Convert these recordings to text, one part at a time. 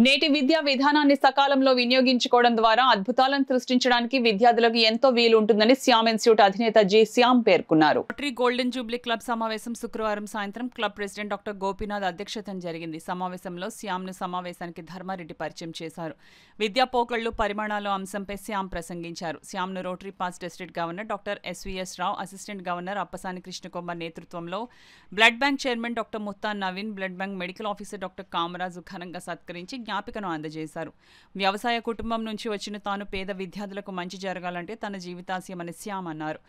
నేటి విద్యా విధానాన్ని సకాలంలో వినియోగించుకోవడం ద్వారా అద్భుతాలను సృష్టించడానికి విద్యార్థులకు ఎంతో వీలు ఉంటుందని శ్యామ్ ఇన్స్టిట్యూట్ అధినేత జి శ్యామ్ పేర్కొన్నారు. రోటరీ గోల్డెన్ జూబ్లీ క్లబ్ సమావేశం శుక్రవారం సాయంత్రం క్లబ్ ప్రెసిడెంట్ డాక్టర్ గోపీనాథ్ అధ్యక్షతన జరిగింది. సమావేశంలో శ్యామ్ను సమావేశానికి ధర్మారెడ్డి పరిచయం చేశారు. విద్యా పోకళ్లు పరిమాణాలు అంశంపై శ్యామ్ ప్రసంగించారు. శ్యామ్ను rotary past district governor doctor SVS Rao, assistant governor Appasani Krishnakumar నేతృత్వంలో blood bank chairman doctor Mutta Naveen, blood bank medical officer doctor Kamaraju ఘనంగా సత్కరించి జ్ఞాపికను అందజేశారు. వ్యవసాయ కుటుంబం నుంచి వచ్చిన తాను పేద విద్యార్థులకు మంచి జరగాలంటే తన జీవితాశయమని శ్యామ్ అన్నారు.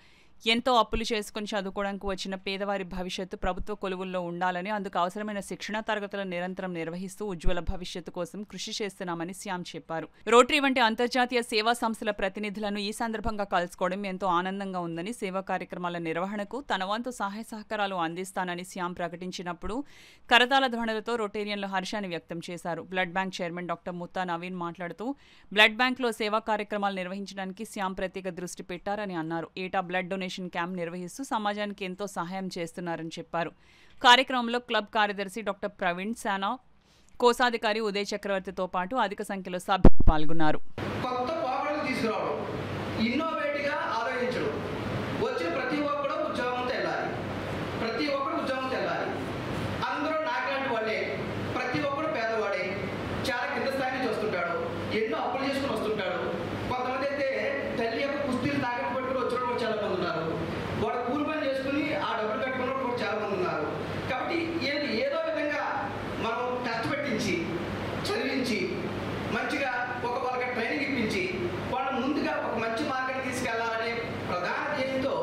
ఎంతో అప్పులు చేసుకుని చదువుకోవడానికి వచ్చిన పేదవారి భవిష్యత్తు ప్రభుత్వ కొలువుల్లో ఉండాలని, అందుకు అవసరమైన శిక్షణా తరగతులను నిరంతరం నిర్వహిస్తూ ఉజ్వల భవిష్యత్తు కోసం కృషి చేస్తున్నామని శ్యామ్ చెప్పారు. రోటరీ వంటి అంతర్జాతీయ సేవా సంస్థల ప్రతినిధులను ఈ సందర్భంగా కలుసుకోవడం ఎంతో ఆనందంగా ఉందని, సేవా కార్యక్రమాల నిర్వహణకు తన వంతు సహాయ సహకారాలు అందిస్తానని శ్యామ్ ప్రకటించినప్పుడు కరతాళ ధ్వనులతో రొటేరియన్లు హర్షాన్ని వ్యక్తం చేశారు. Blood bank chairman doctor Mutta Naveen మాట్లాడుతూ బ్లడ్ బ్యాంక్లో సేవా కార్యక్రమాలు నిర్వహించడానికి శ్యామ్ ప్రత్యేక దృష్టి పెట్టారని అన్నారు. ఏటా బ్లడ్ డొనేషన్ క్యాంప్ నిర్వహిస్తూ సమాజానికి ఎంతో సహాయం చేస్తున్నారని చెప్పారు. కార్యక్రమంలో క్లబ్ కార్యదర్శి డాక్టర్ ప్రవీణ్ సానా, కోశాధికారి ఉదయ్ చక్రవర్తితో పాటు అధిక సంఖ్యలో సభ్యులు పాల్గొన్నారు. ఎన్నో అప్పులు చేసుకుని వస్తుంటాడు. కొంతమంది అయితే తల్లి యొక్క కుస్తీలు తాకట్టు పెట్టుకుని వచ్చిన కూడా చాలా మంది ఉన్నారు. వాడు కూలి పని చేసుకుని ఆ డబ్బులు కట్టుకున్న కూడా చాలా మంది ఉన్నారు. కాబట్టి ఏదో విధంగా మనం కష్టపెట్టించి చదివించి మంచిగా వాళ్ళకి ట్రైనింగ్ ఇప్పించి వాళ్ళు ముందుగా ఒక మంచి మార్గాన్ని తీసుకెళ్లాలనే ప్రధాన ధ్యేయంతో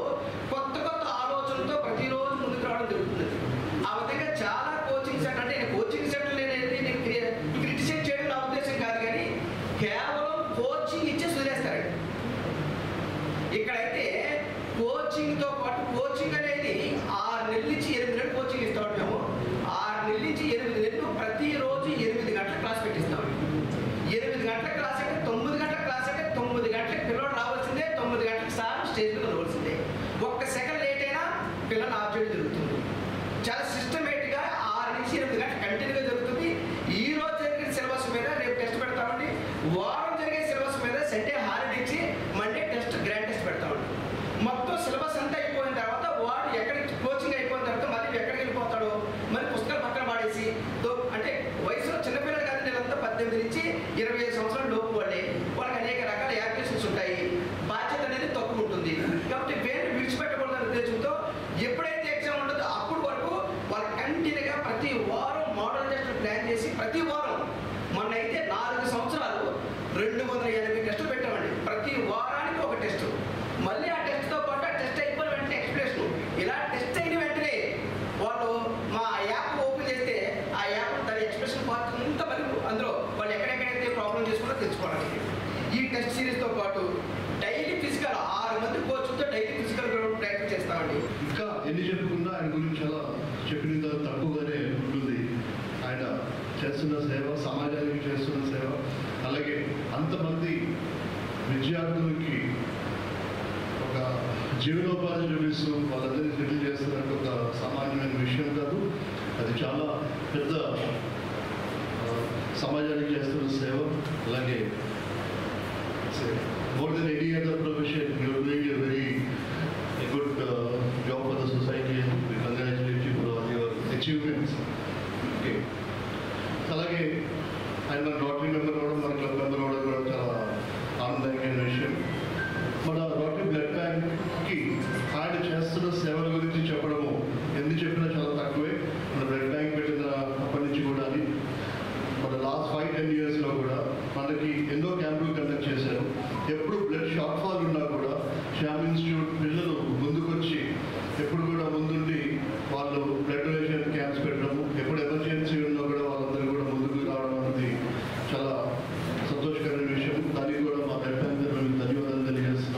కొత్త ఆలోచనలతో ప్రతిరోజు ముందుకు రావడం జరుగుతుంది. ఆ విధంగా చాలా కోచింగ్ సెంటర్, అంటే కోచింగ్ సెంటర్ అనేది క్రిటిసైజ్ చేయడం నా ఉద్దేశం కాదు, కానీ కేవలం కోచింగ్ ఇచ్చి వదిలేస్తారండి. ఇక్కడైతే కోచింగ్తో పాటు కోచింగ్ అనేది 6 నెలల నుంచి 8 నెలలు కోచింగ్ ఇస్తాం. మేము 6 నెలల నుంచి 8 నెలలు ప్రతిరోజు 8 గంటల క్లాస్ పెట్టిస్తాం. 8 గంటల క్లాస్ అంటే 9 గంటల క్లాస్ అంటే 9 గంటలకు పిల్లలు రావాల్సిందే, 9 గంటలకు సార్ స్టేజ్ మీద రావాల్సిందే. ఒక్క సెకండ్ లేట్ అయినా పిల్లలు ఆఫ్ చేయడం జరుగుతుంది. చాలా సిస్టమేటిక్గా 6 నుంచి 8 గంటలు కంటిన్యూగా జరుగుతుంది. ఈ రోజు జరిగిన సిలబస్ మీద రేపు టెస్ట్ పెడతామండి. వారం జరిగే సిలబస్ మీద సండే హాలిడే ఇచ్చి మండే టెస్ట్, గ్రాండ్ టెస్ట్ పెడతామండి. మొత్తం సిలబస్ అంతా అయిపోయిన తర్వాత వాడు ఎక్కడికి కోచింగ్ అయిపోయిన తర్వాత మళ్ళీ ఎక్కడికి వెళ్ళిపోతాడో మరి పుస్తకాలు పక్కన పాడేసి, అంటే వయసులో చిన్నపిల్లలు కాదు, వీళ్ళంతా 18 నుంచి 25 సంవత్సరాల లోపు వాళ్ళకి అనేక రకాల యాక్టివిటీస్ ఉంటాయి. బాధ్యత అనేది తక్కువ ఉంటుంది. కాబట్టి వేరే విడిచిపెట్టకూడదనే ఉద్దేశంతో ఎప్పుడైతే ఎగ్జామ్ ఉంటుందో అప్పుడు వరకు వాళ్ళు కంటిన్యూగా ప్రతి వారం మోడల్ టెస్టులు ప్లాన్ చేసి ప్రతి వారం, మొన్న అయితే 4 సంవత్సరాలు 280 టెస్టులు పెట్టామండి. ప్రతి వారానికి ఒక టెస్ట్. మళ్ళీ ఆ టెస్ట్తో పాటు ఆ టెస్ట్ అయిపోయిన వెంటనే ఎక్స్ప్రెషన్. ఇలా టెస్ట్ అయిన వెంటనే వాళ్ళు మా యాప్ ఓపెన్ చేస్తే ఆ యాప్ దాని ఎక్స్ప్రెషన్ పార్ట్ అంతా మరి అందులో వాళ్ళు ఎక్కడెక్కడైతే ప్రాబ్లం చేసుకున్నా తెలుసుకోవడానికి. ఈ టెస్ట్ సిరీస్తో పాటు డైలీ ఫిజికల్ 6 మంది కోచ్తో డైలీ ఫిజికల్ ప్రాక్టీస్ చేస్తామండి. ఇంకా ఎన్ని చెప్పుకున్నా ఆయన గురించి చాలా చెప్పినంత తక్కువగానే ఉంటుంది. ఆయన చేస్తున్న సేవ, సమాజానికి చేస్తున్న సేవ, అలాగే అంతమంది విద్యార్థులకి ఒక జీవనోపాధి చూపిస్తూ వాళ్ళందరినీ సెటిల్ చేస్తున్నట్టు ఒక సామాన్యమైన విషయం కాదు. అది చాలా పెద్ద సమాజానికి చేస్తున్న సేవ. అలాగే more than any other profession you are doing a very good job for the society. We congratulate you for all your achievements. Okay, అలాగే ఆయన మన రోటరీ మెంబర్ అవ్వడం, మన క్లబ్ మెంబర్ అవ్వడం కూడా చాలా ఆనందకరమైన విషయం. మన రోటరీ బ్లడ్ బ్యాంక్కి ఆయన చేస్తున్న సేవల గురించి చెప్పడము ఎందుకు చెప్పినా చాలా తక్కువే. మన బ్లడ్ బ్యాంక్ పెట్టిన అప్పటి నుంచి కూడా మన లాస్ట్ 5-10 yearsలో కూడా మనకి ఎన్నో క్యాంపులు కండక్ట్